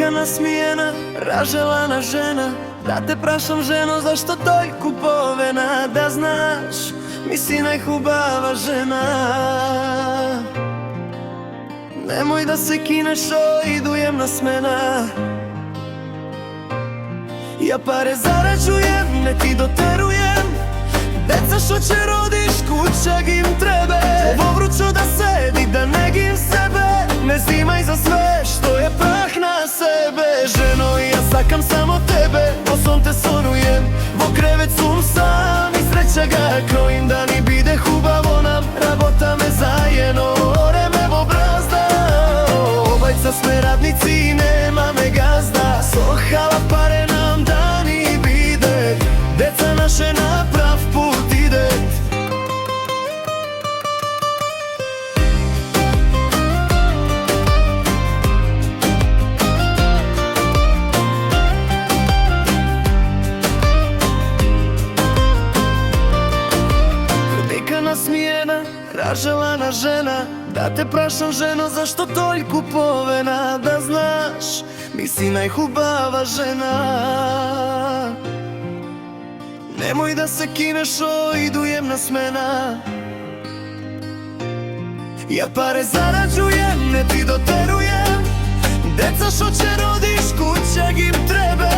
Neka nasmijena, raželana žena. Da te prašam ženo, zašto toliko povena? Da znaš, mi si najhubava žena. Nemoj da se kineš, idujem na smena. Ja pare zarađujem, ne ti doterujem. Deca što će rodiš, kuća im trebe. Ovo vrućo da sedi, da negim sebe. Ne zimaj za sve što je prah na sebe. Ženo, ja sakam samo tebe, poslom te sonujem. Vo krevet sum sam i sreća ga krojim. Da ni bide hubavo nam, rabota me zajeno. Orem evo brazda, obajca sme radnici, nema me gazda. Sohala pare nam da ni bide, deca naše na prav put ide. Neka nasmijena, raželana žena. Da te prašam ženo, zašto toliko povena? Da znaš, mi si najhubava žena. Nemoj da se kineš, idujem na smena. Ja pare zarađujem, ne ti doterujem. Deca što će rodiš, kuća im trebe.